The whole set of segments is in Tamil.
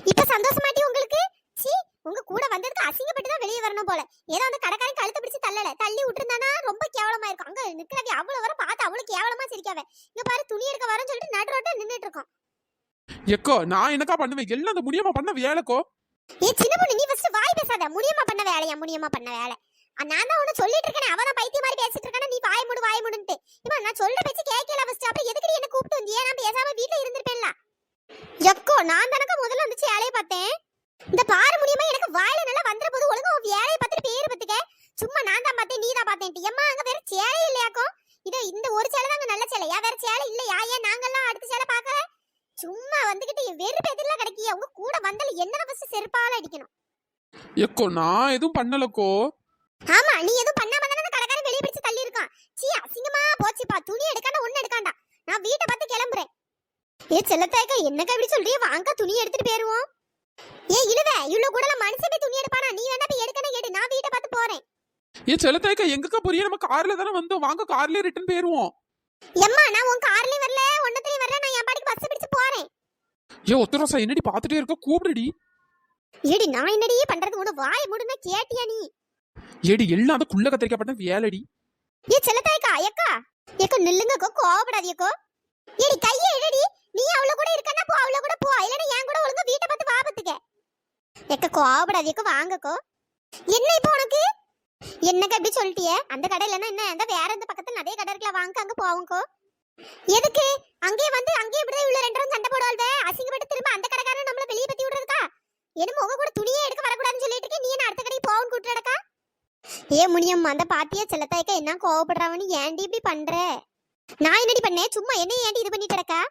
இப்ப சந்தோஷமாட்டி உங்களுக்கு? சீ, உங்க கூட வந்ததுக்கு அசிங்கப்பட்டு தான் வெளியே வரணும் போல. ஏதோ அந்த கடைக்காரன் கழுத்தை பிடிச்சு தள்ளி விட்டுருந்தானா ரொம்ப கேவலமா இருக்கும். அங்க நிக்கிறவி அவ்வளவு வர பார்த்து அவ்வளவு கேவலமா சிரிக்காவே. இங்க பாரு, துணி எடுக்க வரேன்னு சொல்லிட்டு நடு ரோட்ல நின்னுட்டு இருக்கோம். எக்கோ நான் என்னக்கா பண்ணுவேன்? எல்லாம் அந்த முடியாம பண்ண வேலைக்கோ. ஏ சின்ன பொண்ணு, நீ ஃபர்ஸ்ட் வாய் பேசாத. முடியாம பண்ண வேலையா? முடியாம பண்ண வேலை நான் தான் உன்னை சொல்லிட்டு இருக்கேன். அவதான் பைத்திய மாதிரி பேசிட்டு இருக்கானே, நீ வாய் மூடுன்ட்டு. இப்போ நான் சொல்ற பேச்சு கேட்கல. ஃபர்ஸ்ட் அப்புறம் எதுக்கு என்ன கூப்பிட்டு வந்தியே? நான் பேசாம வீட்ல இருந்திருப்பேன்ல. எக்கோ நான் தானக்க முதல்ல வந்து வேலையை பார்த்தேன். இந்த பாரு முடியுமா, எனக்கு வாயில நல்லா வந்துற போது ஒழுங்கா உன் வேலையை பார்த்துட்டு பேரு பத்துக்க. சும்மா நான் தான் பார்த்தேன், நீ தான் பார்த்தேன். எம்மா அங்க வேற சேலை இல்லையாக்கும்? இதோ இந்த ஒரு சேலை தாங்க நல்ல சேலையா? வேற சேலை இல்லையா? ஏன் நாங்கெல்லாம் அடுத்த சேலை பார்க்கல? சும்மா வந்துகிட்டு வெறுப்பு எதிரில கிடைக்கிய. உங்க கூட வந்தால என்ன ஃபர்ஸ்ட் செருப்பால அடிக்கணும். எக்கோ நான் எதுவும் பண்ணலக்கோ. ஆமா, நீ எதுவும் பண்ணாம தானே அந்த கடைக்காரன் வெளிய பிடிச்சு தள்ளி இருக்கான். சீ, அசிங்கமா போச்சுப்பா. துணி எடுக்காண்டா ஒண்ணு எடுக்காண்டா. நான் வீட்டை பார்த்து கிளம்புறேன். ஏ செல்லத்தாய்க்கா, என்னக்கா இப்படி சொல்றிய? வாங்க துணி எடுத்துட்டு போயிருவோம். ஏ இழுவே, இவ்வளவு கூட மனுஷன் போய் துணி எடுப்பானா? நீ வேணா போய் எடுக்கணும் எடு. நான் வீட்டை பார்த்து போறேன். ஏ செல்லத்தாய்க்கா, எங்கக்கா போறிய? நம்ம கார்ல தானே வந்தோம். வாங்க கார்லயே ரிட்டர்ன் போயிருவோம். எம்மா, நான் உன் கார்லயும் வரல, ஒன்னத்துலயும் வரல. நான் என் பாட்டுக்கு பஸ் பிடிச்சு போறேன். ஏ ஒத்தரோசா, என்னடி பாத்துட்டே இருக்க? கூப்பிடுடி. ஏடி நான் என்னடியே பண்றது? உன வாய் மூடுனா கேட்டியா நீ? ஏடி எல்லாம் அந்த குள்ள கத்திரிக்கப்பட்ட வேலைடி. ஏ செல்லத்தாய்க்கா, ஏக்கா ஏக்கோ நில்லுங்கக்கோ, கோவப்படாதீக்கோ. ஏடி கையை எடுடி. நீ அவள கூட இருக்கன்னா போ, அவள கூட போ. இல்லனா என் கூட ஒழுங்கா வீட்டை பார்த்து வா பத்துக்க. ஏக்கா கோவப்படாதீக்கோ, வாங்கக்கோ. என்ன இப்போ உனக்கு? என்னக்கா இப்படி சொல்லிட்டியே? அந்த கடையில என்ன அந்த வேற இந்த பக்கத்துல நிறைய கடை இருக்குல, வாங்க அங்க போவோம்க்கோ. எதுக்கு? அங்கேயே வந்து அங்கேயே இப்படிதான் இவ்வளவு ரெண்டு ரூம் சண்டை போடுவாள்வே. அசிங்கப்பட்டு திரும்ப அந்த கடைக்காரன் நம்மள வெளியே பத்தி விடுறதுக்கா? என்னமோ உங்க கூட துணியே எடுக்க வரக்கூடாதுன்னு சொல்லிட்டு இருக்கே. நீ என்ன அடுத்த கடைக்கு போவோன்னு கூப்பிட்டுடக்கா? ஏ முடியும், அந்த பாட்டியா செல்லத்தாய்க்கா என்ன கோவப்படுறாவன்னு ஏன்டி இப்படி பண்ற? நான் என்னடி பண்ணேன்? சும்மா என்ன ஏன்டி இது பண்ணிட்டு இருக்கா?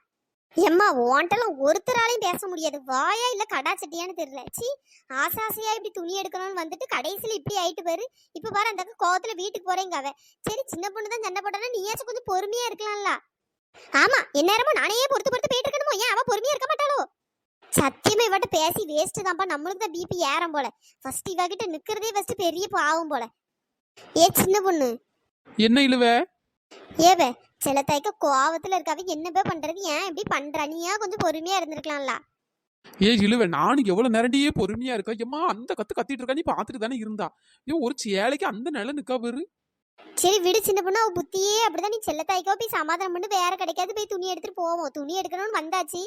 எம்மா, ஓன்ட்டெல்லாம் ஒருத்தராலையும் பேச முடியாது. வாயா இல்ல கடா சட்டியான்னு தெரியல. சி, ஆசாசையா இப்படி துணி எடுக்கணும்னு வந்துட்டு கடைசியில இப்படி ஆயிட்டு பாரு. இப்ப பாரு, அந்த கோவத்துல வீட்டுக்கு போறேங்க அவ. சரி, சின்ன பொண்ணு தான் சண்டை போட்டானா நீயாச்சும் கொஞ்சம் பொறுமையா இருக்கலாம்ல. ஆமா, எந்நேரமும் நானே பொறுத்து போயிட்டு இருக்கணுமோ? ஏன் அவ பொறுமையா இருக்க மாட்டாளோ? சத்தியமா இவட்ட பேசி வேஸ்ட் தான்ப்பா. நம்மளுக்கு தான் பிபி ஏறும் போல. ஃபர்ஸ்ட் இவ கிட்ட நிக்கிறதே ஃபர்ஸ்ட் பெரிய பாவம் போல. ஏ சின்ன பொண்ணு, என்ன இழுவே? ஏவே செல்லத்தாய்க்க கோவத்துல இருக்காவ. என்ன பண்றது? ஏன் இப்படி பண்ற? நீயா கொஞ்சம் பொறுமையா இருந்திருக்கலாம்ல. ஏ இழுவே, நானும் எவ்வளவு நேரடியே பொறுமையா இருக்கா? ஏமா அந்த கத்திட்டு இருக்கா? நீ பாத்துட்டு தானே இருந்தா. ஏன் ஒரு சேலைக்கு அந்த நிலை நிக்கா பாரு. சரி விடு சின்ன பொண்ணு, அவ புத்தியே அப்படிதான். நீ செல்லத்தாய்க்கோ போய் சமாதானம் பண்ணி வேற கிடைக்காது போய் துணி எடுத்துட்டு போவோம். துணி எடுக்கணும்னு வந்தாச்சு,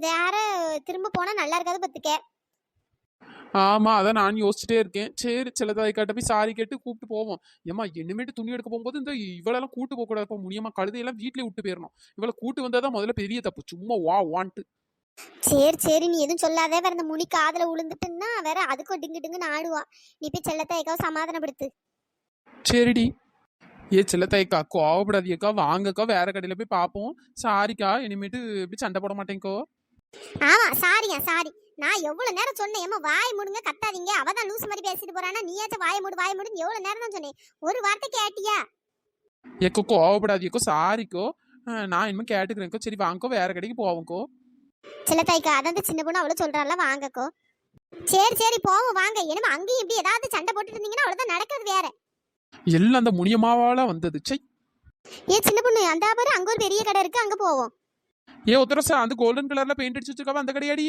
வேற திரும்ப போனா நல்லா இருக்காது பத்துக்க. ஆமா, அதான் நான் யோசிச்சுட்டே இருக்கேன். சரி செல்லத்தாய்க்காட்ட போய் சாரி கேட்டு கூப்பிட்டு போவோம். ஏமா இனிமேட்டு துணி எடுக்க போகும்போது இந்த இவளெல்லாம் கூட்டு போக கூடாது. முடியுமா, கழுதையெல்லாம் வீட்லயே விட்டு போயிடணும். இவளை கூட்டு வந்தாதான் முதல்ல பெரிய தப்பு. சும்மா வான்ட்டு. சரி சரி, நீ எதுவும் சொல்லாத. வேற இந்த முனி காதுல விழுந்துட்டுன்னா வேற அதுக்கும் டிங்கு டிங்குன்னு ஆடுவா. நீ போய் செல்லத்தாய்க்காவை சமாதானப்படுத்து. சரிடி. ஏ செல்லத்தாய்க்கா, கோவப்படாதீக்கா. வாங்கக்கா, வேற கடையில போய் பார்ப்போம். சாரிக்கா, இனிமேட்டு இப்படி சண்டை போட மாட்டேங்கோ. ஆமா சாரியா, சாரி. நான் எவ்வளவு நேரம் சொன்னேன், ஏமா வாய் மூடுங்க, கத்தாதீங்க. அவதான் லூஸ் மாதிரி பேசிட்டு போறானா, நீயாச்சும் வாய் மூடுன்னு எவ்வளவு நேரம் தான் சொன்னேன். ஒரு வார்த்தை கேட்டியா? ஏக்கோ கோவப்படாதீக்கோ, சாரிக்கோ. நான் இனிமே கேட்டுக்கிறேன்க்கோ. சரி வாங்கக்கோ, வேற கடைக்கு போவோம்க்கோ. செல்லத்தாய்க்கா, அதான் சின்ன பொண்ணு அவ்வளவு சொல்றாள், வாங்கக்கோ. சரி சரி போவோம் வாங்க. என்னமா அங்கேயும் இப்படி ஏதாவது சண்டை போட்டுட்டு இருந்தீங்கன்னா அவ்வளவுதான் நடக்கிறது வேற. எல்லாம் அந்த முனியமாவால வந்தது. சை. ஏ சின்ன பொண்ணு, அந்த பாரு அங்க ஒரு பெரிய கடை இருக்கு, அங்க போவோம். ஏ ஒத்தரசா, அந்த கோல்டன் கலர்ல பெயிண்ட் அடிச்சு வச்சிருக்காவ அந்த கடையாடி?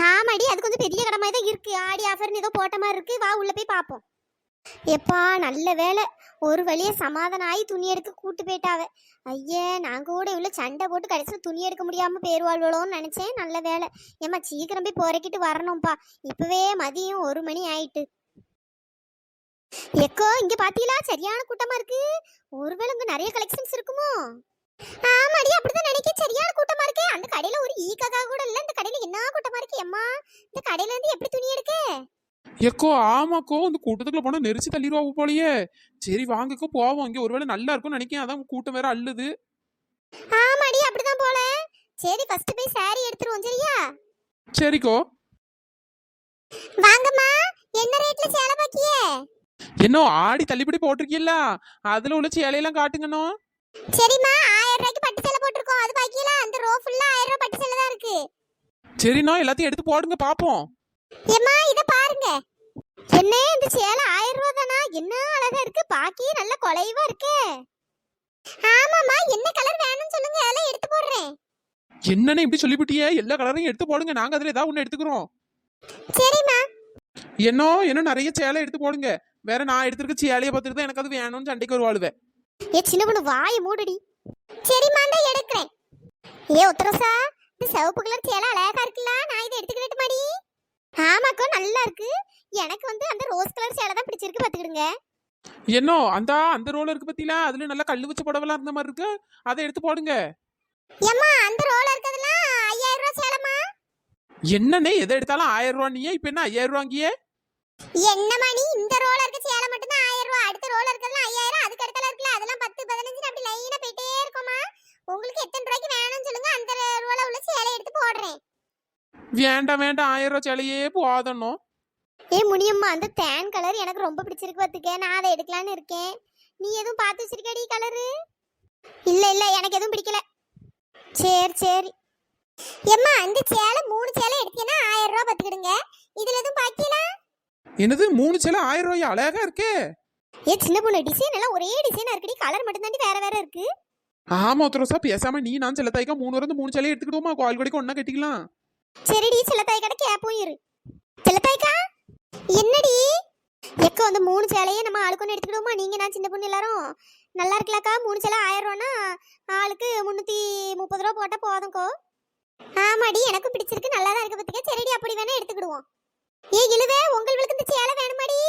ஆமாடி, அது கொஞ்சம் பெரிய கடை மாதிரி தான் இருக்கு. ஆடி ஆஃபர்னு ஏதோ போட்ட மாதிரி இருக்கு. வா உள்ள போய் பாப்போம். எப்பா நல்ல வேலை, ஒரு வழியா சமாதானம் ஆகி துணி எடுக்க கூட்டு போயிட்டாவ. ஐயே, நாங்க கூட இவ்வளவு சண்டை போட்டு கடைசியில் துணி எடுக்க முடியாம பேருவாழ்வளோன்னு நினைச்சேன். நல்ல வேலை. ஏமா சீக்கிரம் போய் பொறைக்கிட்டு வரணும்ப்பா. இப்பவே மதியம் 1 மணி ஆயிட்டு. எக்கோ இங்க பாத்தீங்களா, சரியான கூட்டமா இருக்கு. ஒருவேளை இங்க நிறைய கலெக்ஷன்ஸ் இருக்குமோ? ஆமாடி, அப்படிதான் நினைக்கிறேன். சரியான கூட்டமா இருக்கு. அந்த கடையில ஒரு ஈக்காக்கா கூட இல்ல. இந்த கடையில என்ன கூட்டமா இருக்கு அம்மா. இந்த கடையில இருந்து எப்படி துணி எடுக்க? ஏக்கோ ஆமாக்கோ, இந்த கூட்டத்துக்குள்ள போனா நெரிச்சு தள்ளிடுவா போலயே. சரி வாங்கக்கோ போவோம். இங்க ஒருவேளை நல்லா இருக்கும்னு நினைக்கிறேன். அதான் கூட்டம் வேற அள்ளுது. ஆமாடி, அப்படிதான் போல. சரி ஃபர்ஸ்ட் போய் சாரி எடுத்துருவோம். சரியா? சரிக்கோ. வாங்கம்மா, என்ன ரேட்ல சேலை பாக்கியே? என்ன ஆடி தள்ளிப்படி போட்டிருக்கீல்ல, அதுல உள்ள சேலையெல்லாம் காட்டுங்கண்ணோ. சரிம்மா, 1000 ரூபாய்க்கு பட்டு சேலை போட்டிருக்கோம். அது பாக்கியல அந்த ரோ ஃபுல்லா 1000 ரூபாய் பட்டு சேலை தான் இருக்கு. சரிண்ணா, எல்லாத்தையும் எடுத்து போடுங்க பாப்போம். ஏம்மா இத பாருங்க. என்ன இந்த சேலை 1000 ரூபாய் தானா? என்ன அழகா இருக்கு. பாக்கியே நல்ல கொலைவா இருக்கு. ஆமாம்மா, என்ன கலர் வேணும்னு சொல்லுங்க, எல்லாம் எடுத்து போடுறேன். என்னன்னு இப்படி சொல்லிவிட்டியே? எல்லா கலரையும் எடுத்து போடுங்க. நாங்க அதுல ஏதாவது ஒண்ணு எடுத்துக்கிறோம். சரிம்மா. என்ன நிறைய சேலை எடுத்து போடுங்க. வேற நான் எடுத்திருக்க சேலையை பார்த்துட்டு தான் எனக்கு அது வேணும்னு சண்டைக்கு வருவாளுவே. ஏ சின்ன பொண்ணு வாயை மூடுடி. சரிம்மா தான் எடுக்கிறேன். ஏ உத்தரசா, இந்த சிவப்பு கலர் சேலை அழகா இருக்குல்ல, நான் இதை எடுத்துக்கிட்டு மாடி. ஆமாக்கோ நல்லா இருக்கு. எனக்கு வந்து அந்த ரோஸ் கலர் சேலை தான் பிடிச்சிருக்கு, பாத்துக்கிடுங்க. என்ன அந்த ரோல இருக்கு பத்தியில, அதுல நல்லா கல்லு வச்ச புடவெல்லாம் இருந்த மாதிரி இருக்கு, அதை எடுத்து போடுங்க. ஏம்மா அந்த ரோல இருக்கதெல்லாம் 5000 ரூபாய் சேலைமா. என்னன்னே எதை எடுத்தாலும் 1000 ரூபா, நீயே இப்ப என்ன 5000 ரூபாங்கியே? என்னம்மா நீ இந்த ரோல இருக்க சேலை மட்டும் தான் 1000 ரூபாய், அடுத்த ரோல இருக்கதெல்லாம் 5000, அதுக்கு அடுத்தல இருக்குல அதெல்லாம் 10 15 அப்படி லைனா போயிட்டே இருக்குமா. உங்களுக்கு எத்தனை ரூபாய்க்கு வேணும்னு சொல்லுங்க, அந்த ரோல உள்ள சேலை எடுத்து போடுறேன். வேண்டாம் 1000 ரூபா சேலையே போதணும். ஏ முனியம்மா, அந்த டேன் கலர் எனக்கு ரொம்ப பிடிச்சிருக்கு பாத்துக்க, நான் அதை எடுக்கலான்னு இருக்கேன். நீ எதுவும் பார்த்து வச்சிருக்கடி கலரு? இல்ல இல்ல, எனக்கு எதுவும் பிடிக்கல. சரி சரி. எம்மா இந்த சேலை 3 சேலை எடுத்தீங்கன்னா 1000 ரூபாய் பாத்துக்கிடுங்க. இதுல எதுவும் பாக்கியலா? என்னது 3 சேலை 1000 ரூபாய்? அழகா இருக்கே. ஏ சின்ன பொண்ணு, டிசைன் எல்லாம் ஒரே டிசைனா இருக்குடி, கலர் மட்டும் தாண்டி வேற வேற இருக்கு. ஆமா உத்தரசா, பேசாம நீ நான் செல்ல தாய்க்கா 3 வரந்து 3 சேலையை எடுத்துக்கிடுவோமா, கோயில் கொடைக்கு ஒன்னா கட்டிக்கலாம். சரிடி, செல்லத்தாய் கடை கேப்போம் இரு. செல்லத்தாய்க்கா என்னடி? எக்க வந்து 3 சேலையே நம்ம ஆளுக்கு ஒன்று எடுத்துக்கிடுவோமா, நீங்க நான் சின்ன பொண்ணு எல்லாரும்? நல்லா இருக்கலாக்கா. 3 சேலை 1000 ரூபானா ஆளுக்கு 330 ரூபா போட்டா போதும்க்கோ. ஆமாடி, எனக்கும் பிடிச்சிருக்கு, நல்லா தான் இருக்கு பத்துக்க. சரிடி, அப்படி வேணா எடுத்துக்கிடுவோம். ஏ இழுவே, உங்களுக்கு இந்த சேலை வேணுமாடி?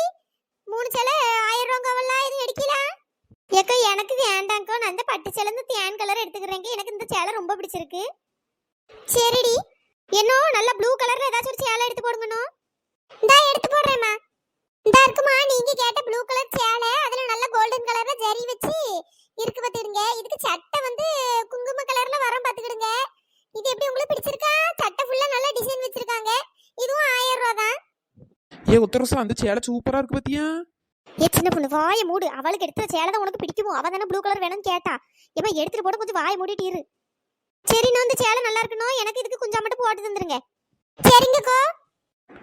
3 சேலை 1000 ரூபாங்கவெல்லாம் எதுவும் எடுக்கலாம்? ஏக்கா எனக்கு வேண்டாங்க்கோ, நான் இந்த பட்டு சேலை இந்த தேன் கலர் எடுத்துக்கிறேங்க, எனக்கு இந்த சேலை ரொம்ப பிடிச்சிருக்கு. சரிடி. என்ன நல்ல ப்ளூ கலர்ல ஏதாச்சும் ஒரு சேலை எடுத்து போடுங்கண்ணோ. இந்தா எடுத்து போடுறேம்மா. இந்தா இருக்குமா, நீங்க கேட்ட ப்ளூ கலர் சேலை, அதுல நல்ல கோல்டன் கலர்ல ஜரி வச்சு இருக்கு பாத்துக்கிடுங்க. இதுக்கு சட்டை வந்து குங்கும கலர்ல வரும் பாத்துக்கிடுங்க. இது எப்படி உங்களுக்கு பிடிச்சிருக்கா? சட்டை ஃபுல்லா நல்ல டிசைன் வச்சிருக்காங்க. இதுவும் 1000 ரூபாய் தான். ஏ உத்தரசா, அந்த சேலை சூப்பரா இருக்கு பத்தியா? ஏ சின்ன பொண்ணு வாயை மூடு, அவளுக்கு எடுத்த சேலை தான் உனக்கு பிடிக்குமோ, அவ தானே ப்ளூ கலர் வேணும்னு கேட்டா. ஏமா எடுத்துட்டு போட, கொஞ்சம் வாயை மூடிட்டு இரு. சரி, நான் இந்த சேலை நல்லா இருக்கணும், எனக்கு இதுக்கு கொஞ்சம் மட்டும் போட்டு தந்துருங்க. சரிங்கக்கோ.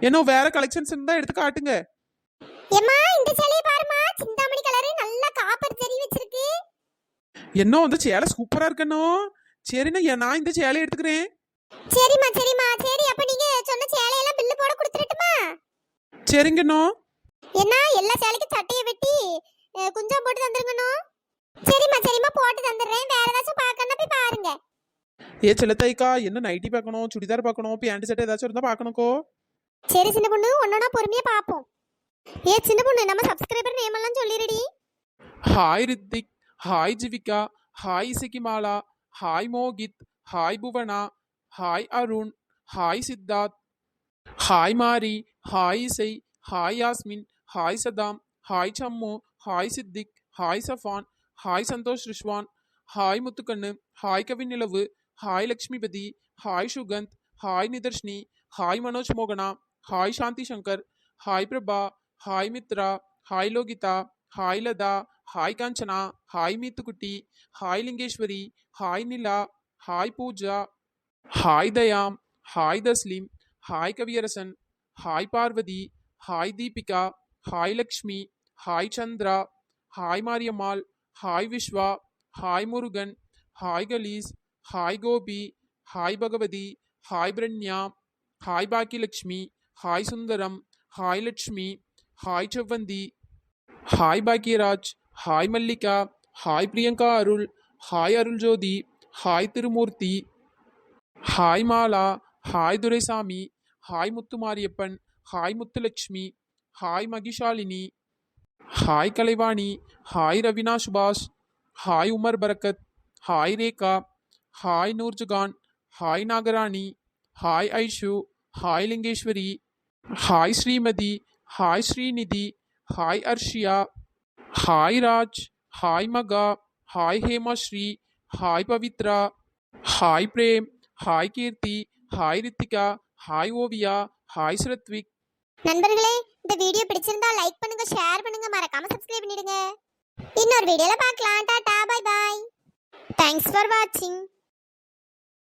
என்ன வேற கலெக்ஷன்ஸ் இருந்தா எடுத்து காட்டுங்க. ஏமா இந்த சேலையை பாருமா, சிந்தாமணி கலரு நல்ல காப்பர் ஜரி வச்சிருக்கு. என்ன அந்த சேலை சூப்பரா இருக்கனோ. சரிண்ணா, நான் இந்த சேலையை எடுத்துக்கிறேன். சரிம்மா சரிம்மா. சரி, அப்ப நீங்க சொன்ன சேலையெல்லாம் பில்லு போட கொடுத்துட்டுமா? சரிங்கண்ணோ. என்ன எல்லா சேலைக்கும் சட்டையை வெட்டி குஞ்சம் போட்டு தந்துருங்கண்ணோ. சரிம்மா சரிம்மா, போட்டு தந்துடுறேன். வேற ஏதாச்சும் பார்க்கணும்னா போய் பாருங்க. ஏ செல்லத்தாய்க்கா, என்ன நைட்டி பார்க்கணும், சுடிதார் பார்க்கணும், பேண்ட் சட்டை ஏதாச்சும் இருந்தா பார்க்கணும்க்கோ. சரி சின்ன பொண்ணு, ஒன்னொன்னா பொறுமையா பார்ப்போம். ஏ சின்ன பொண்ணு, நம்ம சப்ஸ்கிரைபர் நேம் எல்லாம் சொல்லிடுடி. Hi Rithik, hi Jivika, hi Isakkimala, hi Mohit, hi Bhuvana, hi Arun, hi Siddharth, hi Mari, hi Isai, hi Yasmin, hi Saddam, hi Sammu, hi Siddiq, hi Safan, hi Santhosh Rishwan, hi Muthukannu, hi Kavin Nilavu, hi Lakshmipathi, hi Suganth, hi Nitharshini, hi Manoj மோகனா, hi Shanthi Shankar, hi Prabha, hi Mithra, hi Lohitha, hi Latha, hi Kanchana, hi Meethukutti, hi Lingeswari, hi Nila, hi Pooja, hi Dhayam, hi Tasleem, hi Kaviyarasan, hi Parvathi, hi Deepika, hi Lakshmi, hi Chandra, hi Mariyammal, hi Viswa, hi Murugan, hi Kalees, hi Gopi, hi Bhagavathi, hi Pranya, hi Bhagyalakshmi, hi Sundaram, hi Lakshmi, hi Sevvanthi, hi Bhagyaraj, hi Mallika, hi Priyanka Arul, hi Arul Jothi, hi Thirumoorthy, hi Mala, hi Duraisamy, hi Muthumariappan, hi Muthulakshmi, hi Mahishalini, hi Kalaivani, hi Raveena Subash, hi Umar Barakath, hi Rekha, hi Noorjahan, hi Nagarani, hi Aishu, hi Lingeswari, hi Srimathi, hi Srinidhi, hi Arshiya, hi Raj, hi Maha, hi Hemasri, hi Pavithra, hi Prem, hi Keerthi, hi Rithika, hi Oviya, hi Srathvik. நண்பர்களே, இந்த வீடியோ பிடிச்சிருந்தா லைக் பண்ணுங்க, ஷேர் பண்ணுங்க, மறக்காம சப்ஸ்கிரைப் பண்ணிடுங்க. இன்னொரு வீடியோல பார்க்கலாம். Tata, bye bye. Thanks for வாட்சிங்.